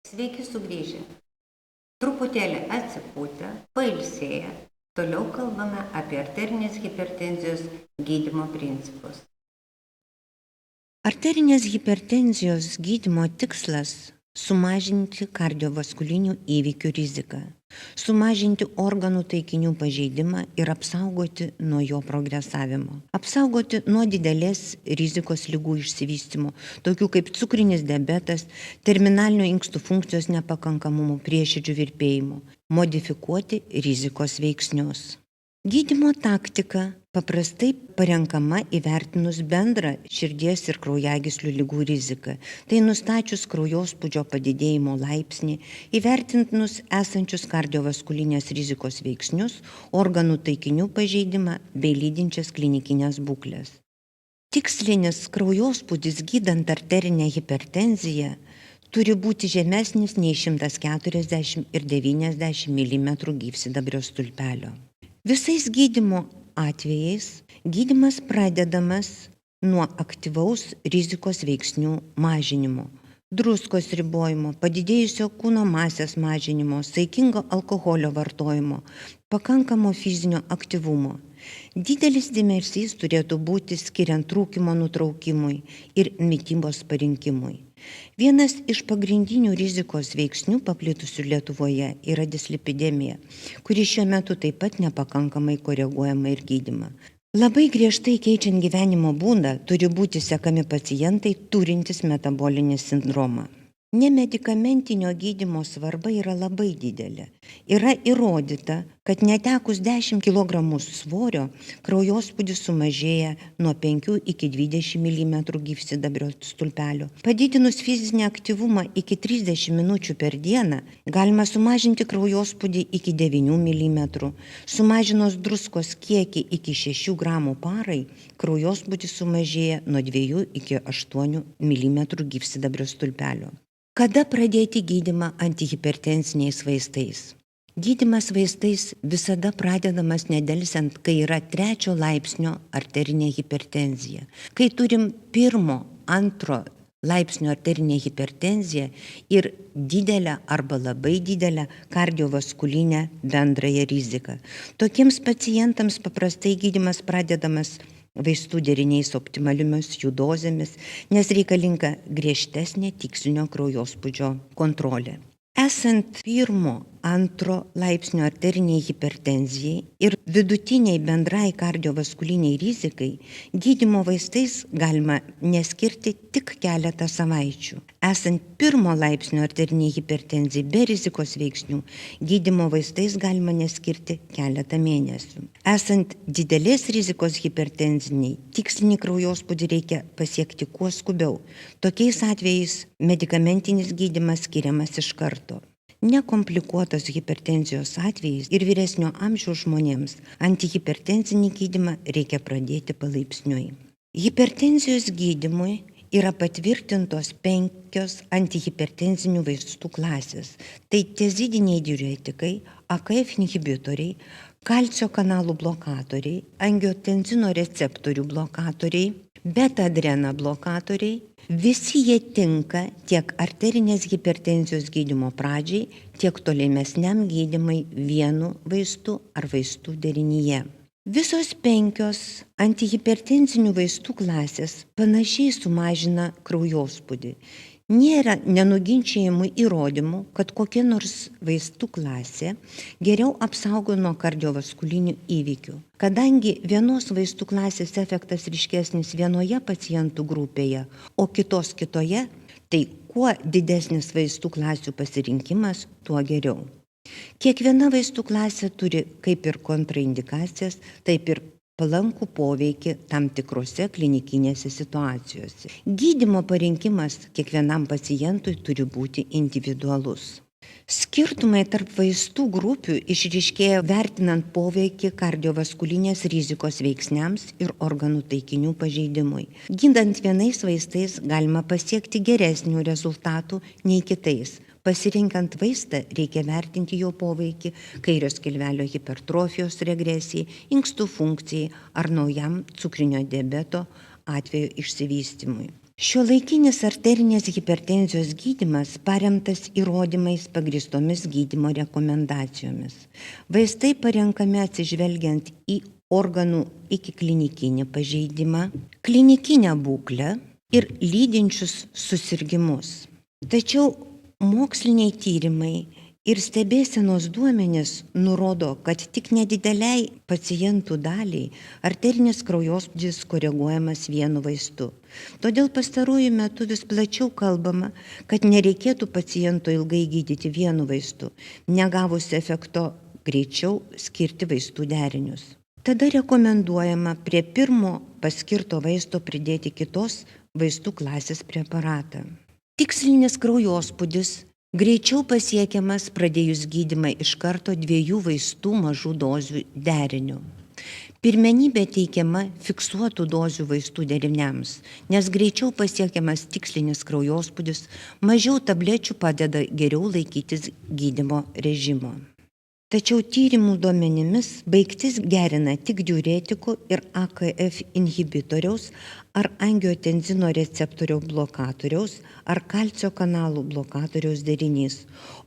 Sveiki sugrįžę. Truputėlį atsipūtę, pailsėję, toliau kalbame apie arterinės hipertenzijos gydymo principus. Arterinės hipertenzijos gydymo tikslas – sumažinti kardiovaskulinių įvykių riziką, sumažinti organų taikinių pažeidimą ir apsaugoti nuo jo progresavimo, apsaugoti nuo didelės rizikos ligų išsivystymo, tokių kaip cukrinis diabetas, terminalinio inkstų funkcijos nepakankamumo, prieširdžių virpėjimo, modifikuoti rizikos veiksnius. Gydymo taktika paprastai parenkama įvertinus bendrą širdies ir kraujagyslių ligų riziką, tai nustačius kraujospūdžio padidėjimo laipsnį, įvertinus esančius kardiovaskulinės rizikos veiksnius, organų taikinių pažeidimą bei lydinčias klinikinės būklės. Tikslinis kraujospūdis gydant arterinę hipertenziją turi būti žemesnis nei 140 ir 90 mm gyvsidabrio stulpelio. Visais gydymo atvejais gydymas pradedamas nuo aktyvaus rizikos veiksnių mažinimo, druskos ribojimo, padidėjusio kūno masės mažinimo, saikingo alkoholio vartojimo, pakankamo fizinio aktyvumo. Didelis dėmesys turėtų būti skiriant rūkymo nutraukimui ir mitybos parinkimui. Vienas iš pagrindinių rizikos veiksnių paplitusių Lietuvoje yra dislipidemija, kuri šiuo metu taip pat nepakankamai koreguojama ir gydima. Labai griežtai keičiant gyvenimo būdą turi būti sekami pacientai turintys metabolinį sindromą. Nemedikamentinio gydymo svarba yra labai didelė. Yra įrodyta, kad netekus 10 kg svorio, kraujospūdis sumažėja nuo 5 iki 20 mm gyvsidabrio stulpelio. Padidinus fizinį aktyvumą iki 30 minučių per dieną, galima sumažinti kraujospūdį iki 9 mm. Sumažinus druskos kiekį iki 6 gramų parai, kraujospūdis sumažėja nuo 2 iki 8 mm gyvsidabrio stulpelio. Kada pradėti gydymą antihipertenziniais vaistais? Gydymas vaistais visada pradedamas nedelsiant, kai yra 3 laipsnio arterinė hipertenzija. Kai turim 1, 2 laipsnio arterinė hipertenzija ir didelę arba labai didelę kardiovaskulinę bendrąją riziką. Tokiems pacientams paprastai gydymas pradedamas vaistų deriniais optimaliomis jų dozėmis, nes reikalinga griežtesnė tikslinio kraujospūdžio kontrolė. Esant 1, 2 laipsnio arteriniai hipertenzijai ir vidutiniai bendrai kardiovaskuliniai rizikai, gydymo vaistais galima neskirti tik keletą savaičių. Esant 1 laipsnio arteriniai hipertenzijai be rizikos veiksnių, gydymo vaistais galima neskirti keletą mėnesių. Esant didelės rizikos hipertenziniai, tikslinį kraujospūdį reikia pasiekti kuo skubiau. Tokiais atvejais medikamentinis gydymas skiriamas iš karto. Nekomplikuotos hipertenzijos atvejais ir vyresnio amžiaus žmonėms antihipertenzinį gydymą reikia pradėti palaipsniui. Hipertenzijos gydymui yra patvirtintos 5 antihipertenzinių vaistų klasės. Tai tiazidiniai diuretikai, AKF inhibitoriai, kalcio kanalų blokatoriai, angiotenzino receptorių blokatoriai, beta-adrena blokatoriai. Visi jie tinka tiek arterinės hipertenzijos gydymo pradžiai, tiek tolimesniam gydymai vienu vaistu ar vaistų derinyje. Visos 5 antihipertenzinių vaistų klasės panašiai sumažina kraujospūdį. Nėra nenuginčiamų įrodymų, kad kokia nors vaistų klasė geriau apsaugo nuo kardiovaskulinių įvykių. Kadangi vienos vaistų klasės efektas ryškesnis vienoje pacientų grupėje, o kitos kitoje, tai kuo didesnis vaistų klasių pasirinkimas, tuo geriau. Kiekviena vaistų klasė turi kaip ir kontraindikacijas, taip ir palankų poveikį tam tikrose klinikinėse situacijose. Gydymo parinkimas kiekvienam pacientui turi būti individualus. Skirtumai tarp vaistų grupių išryškėja vertinant poveikį kardiovaskulinės rizikos veiksniams ir organų taikinių pažeidimui. Gydant vienais vaistais galima pasiekti geresnių rezultatų nei kitais. Pasirinkant vaistą reikia vertinti jo poveikį kairio skilvelio hipertrofijos regresijai, inkstų funkcijai ar naujam cukrinio diabeto atveju išsivystymui. Šiuolaikinis arterinės hipertenzijos gydymas paremtas įrodymais pagrįstomis gydymo rekomendacijomis. Vaistai parenkami atsižvelgiant į organų ikiklinikinį pažeidimą, klinikinę būklę ir lydinčius susirgimus. Tačiau moksliniai tyrimai ir stebėsenos duomenys nurodo, kad tik nedideliai pacientų daliai arterinis kraujospūdis koreguojamas vienu vaistu. Todėl pastaruoju metu vis plačiau kalbama, kad nereikėtų paciento ilgai gydyti vienu vaistu, negavus efekto greičiau skirti vaistų derinius. Tada rekomenduojama prie pirmo paskirto vaisto pridėti kitos vaistų klasės preparatą. Tikslinis kraujospūdis greičiau pasiekiamas pradėjus gydymą iš karto 2 vaistų mažų dozių deriniu. Pirmenybė teikiama fiksuotų dozių vaistų deriniams, nes greičiau pasiekiamas tikslinis kraujospūdis, mažiau tablečių padeda geriau laikytis gydymo režimo. Tačiau tyrimų duomenimis baigtis gerina tik diuretikų ir AKF inhibitoriaus ar angiotenzino receptoriaus blokatoriaus ar kalcio kanalų blokatoriaus derinys,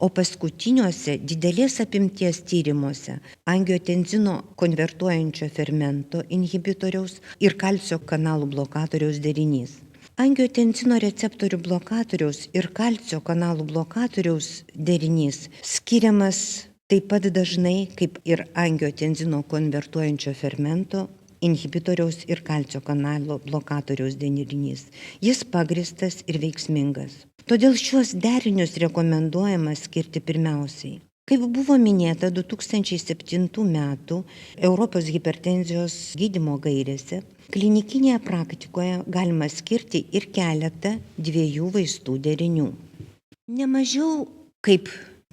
o paskutiniuose didelės apimties tyrimuose angiotenzino konvertuojančio fermento inhibitoriaus ir kalcio kanalų blokatoriaus derinys. Angiotenzino receptorių blokatoriaus ir kalcio kanalų blokatoriaus derinys skiriamas taip pat dažnai kaip ir angiotenzino konvertuojančio fermento inhibitoriaus ir kalcio kanalo blokatoriaus derinys. Jis pagrįstas ir veiksmingas. Todėl šiuos derinius rekomenduojama skirti pirmiausiai. Kaip buvo minėta 2007 metų Europos hipertenzijos gydymo gairėse, klinikinėje praktikoje galima skirti ir keletą 2 vaistų derinių. Nemažiau kaip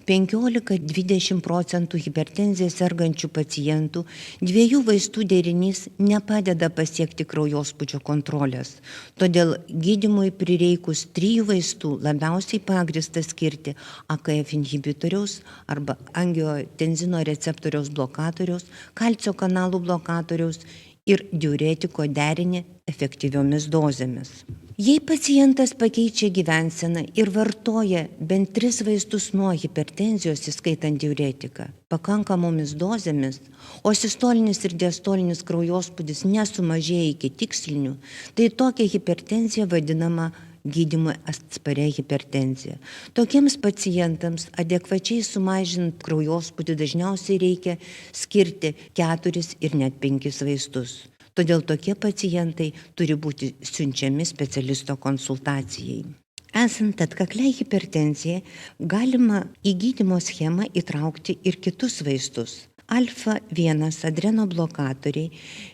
15–20% hipertenzija sergančių pacientų 2 vaistų derinys nepadeda pasiekti kraujospūdžio kontrolės. Todėl gydymui prireikus 3 vaistų labiausiai pagrįsta skirti AKF inhibitoriaus arba angiotenzino receptoriaus blokatoriaus, kalcio kanalų blokatoriaus ir diuretiko derinį efektyviomis dozėmis. Jei pacientas pakeičia gyvenseną ir vartoja bent 3 vaistus nuo hipertenzijos, įskaitant diuretiką, pakankamomis dozėmis, o sistolinis ir diastolinis kraujospūdis nesumažėja iki tikslinių, tai tokia hipertenzija vadinama gydymui atsparia hipertenzija. Tokiems pacientams adekvačiai sumažinant kraujospūdį dažniausiai reikia skirti 4 ir net 5 vaistus. Todėl tokie pacientai turi būti siunčiami specialisto konsultacijai. Esant atkakliai hipertenzijai, galima į gydymo schemą įtraukti ir kitus vaistus. Alfa-1 adrenoblokatoriai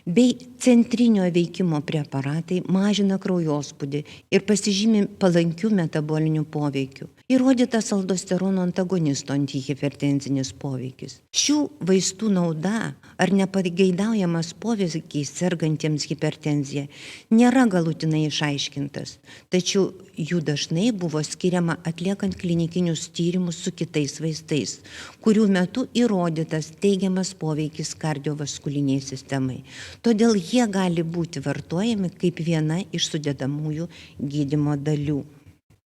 bei centrinio veikimo preparatai mažina kraujospūdį ir pasižymi palankių metabolinių poveikių. Įrodytas aldosterono antagonisto antihipertenzinis poveikis. Šių vaistų nauda ar nepageidaujamas poveikis sergantiems hipertenzija nėra galutinai išaiškintas, tačiau jų dažnai buvo skiriama atliekant klinikinius tyrimus su kitais vaistais, kurių metu įrodytas teigiamas poveikis kardiovaskuliniai sistemai. Todėl jie gali būti vartojami kaip viena iš sudedamųjų gydymo dalių.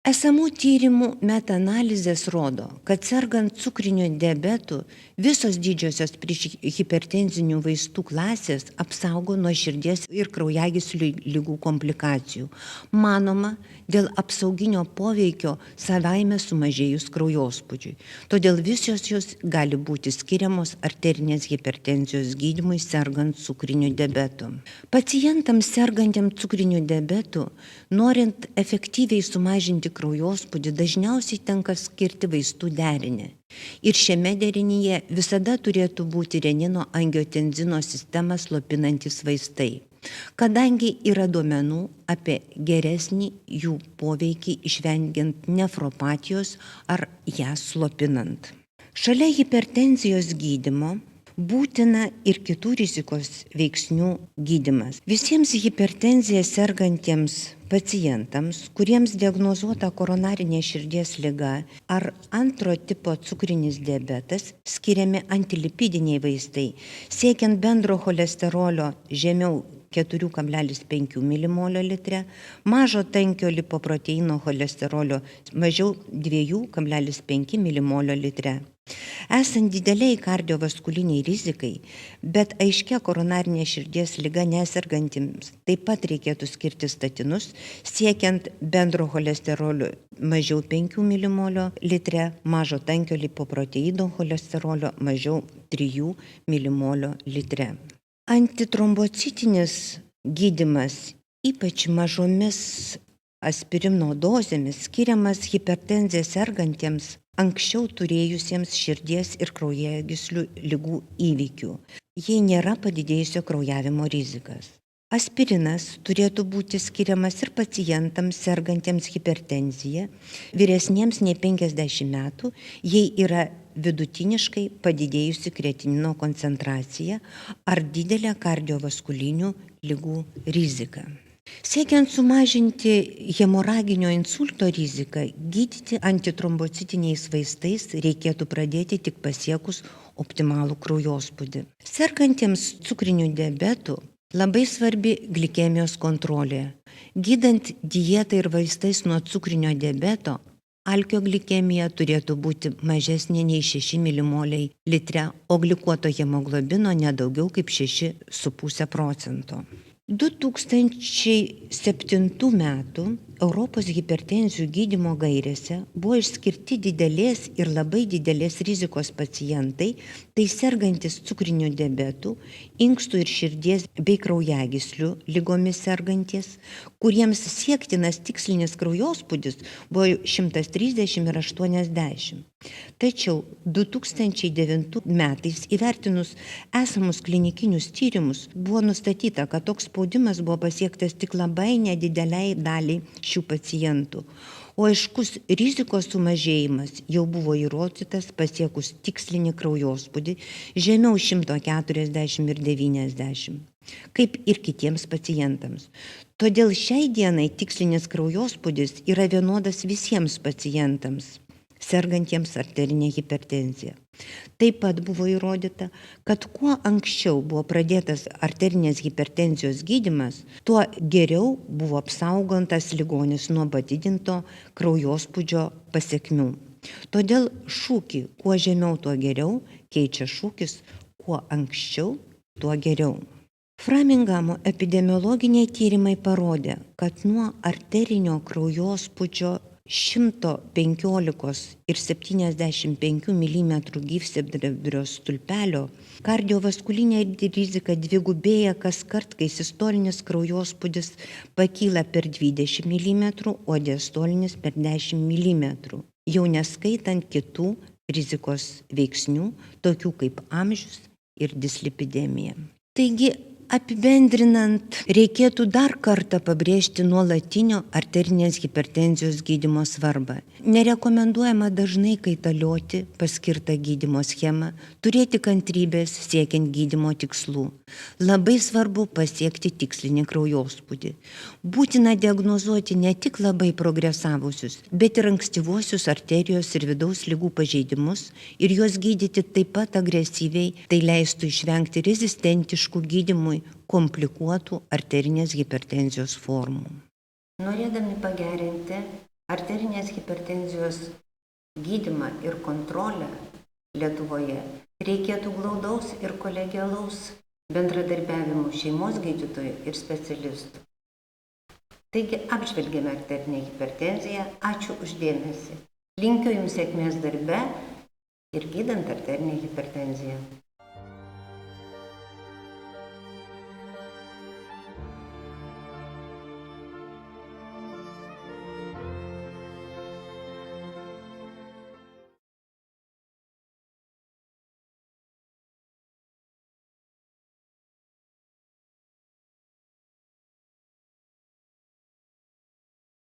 Esamų tyrimų metaanalizės rodo, kad sergant cukriniu diabetu visos didžiosios priešhipertenzinių vaistų klasės apsaugo nuo širdies ir kraujagyslių ligų komplikacijų. Manoma, dėl apsauginio poveikio savaime sumažėjus kraujospūdžiui. Todėl visos jos gali būti skiriamos arterinės hipertenzijos gydymui sergant cukriniu diabetu. Pacientams sergantiems cukriniu diabetu, norint efektyviai sumažinti kraujospūdį, dažniausiai tenka skirti vaistų derinį. Ir šiame derinyje visada turėtų būti renino angiotenzino sistemą slopinantis vaistai, kadangi yra duomenų apie geresnį jų poveikį išvengiant nefropatijos ar ją slopinant. Šalia hipertenzijos gydymo būtina ir kitų rizikos veiksnių gydymas. Visiems hipertenzija sergantiems pacientams, kuriems diagnozuota koronarinė širdies liga ar antro tipo cukrinis diabetas, skiriami antilipidiniai vaistai, siekiant bendro cholesterolio žemiau 4,5 milimolio litre, mažo tankio lipoproteino cholesterolio mažiau 2,5 milimolio litre. Esant dideliai kardiovaskuliniai rizikai, bet aiškia koronarinė širdies liga nesergantiems, taip pat reikėtų skirti statinus, siekiant bendro cholesterolio mažiau 5 milimolio litre, mažo tankio lipoproteido cholesterolio mažiau 3 milimolio litre. Antitrombocitinis gydymas, ypač mažomis aspirino dozėmis, skiriamas hipertenziją sergantiems anksčiau turėjusiems širdies ir kraujagyslių ligų įvykių, jei nėra padidėjusio kraujavimo rizikas. Aspirinas turėtų būti skiriamas ir pacientams sergantiems hipertenzija, vyresniems nei 50 metų, jei yra vidutiniškai padidėjusi kreatinino koncentracija ar didelė kardiovaskulinių ligų rizika. Siekiant sumažinti hemoraginio insulto riziką, gydyti antitrombocitiniais vaistais reikėtų pradėti tik pasiekus optimalų kraujospūdį. Sergantiems cukriniu diabetu labai svarbi glikemijos kontrolė. Gydant dietą ir vaistais nuo cukrinio diabeto, alkio glikemija turėtų būti mažesnė nei 6 milimoliai litre, o glikuoto hemoglobino nedaugiau kaip 6,5%. 2007 metų Europos hipertenzijų gydymo gairėse buvo išskirti didelės ir labai didelės rizikos pacientai, tai sergantis cukriniu diabetu, inkstų ir širdies bei kraujagyslių ligomis sergantis, kuriems siektinas tikslinis kraujospūdis buvo 130 ir 80. Tačiau 2009 metais įvertinus esamus klinikinius tyrimus buvo nustatyta, kad toks spaudimas buvo pasiektas tik labai nedideliai daliai šių pacientų, o aiškus rizikos sumažėjimas jau buvo įrodytas pasiekus tikslinį kraujospūdį žemiau 140 ir 90, kaip ir kitiems pacientams. Todėl šiai dienai tikslinis kraujospūdis yra vienodas visiems pacientams sergantiems arterinė hipertenzija. Taip pat buvo įrodyta, kad kuo anksčiau buvo pradėtas arterinės hipertenzijos gydymas, tuo geriau buvo apsaugotas ligonis nuo padidinto kraujospūdžio pasekmių. Todėl šūkį kuo žemiau, tuo geriau keičia šūkis kuo anksčiau, tuo geriau. Framingamo epidemiologiniai tyrimai parodė, kad nuo arterinio kraujospūdžio 115 ir 75 mm gyvsidabrio stulpelio kardiovaskulinė rizika dvigubėja kas kart, kai sistolinis kraujospūdis pakyla per 20 mm, o diastolinis per 10 mm, jau neskaitant kitų rizikos veiksnių, tokių kaip amžius ir dislipidemija. Taigi, apibendrinant, reikėtų dar kartą pabrėžti nuolatinio arterinės hipertenzijos gydymo svarbą. Nerekomenduojama dažnai kaitalioti paskirtą gydymo schemą, turėti kantrybės siekiant gydymo tikslų. Labai svarbu pasiekti tikslinį kraujospūdį. Būtina diagnozuoti ne tik labai progresavusius, bet ir ankstyvuosius arterijos ir vidaus ligų pažeidimus ir juos gydyti taip pat agresyviai, tai leistų išvengti rezistentiškų gydymui komplikuotų arterinės hipertenzijos formų. Norėdami pagerinti arterinės hipertenzijos gydymą ir kontrolę Lietuvoje, reikėtų glaudaus ir kolegialaus bendradarbiavimo šeimos gydytojų ir specialistų. Taigi apžvelgėme arterinę hipertenziją. Ačiū už dėmesį. Linkiu Jums sėkmės darbe ir gydant arterinę hipertenziją.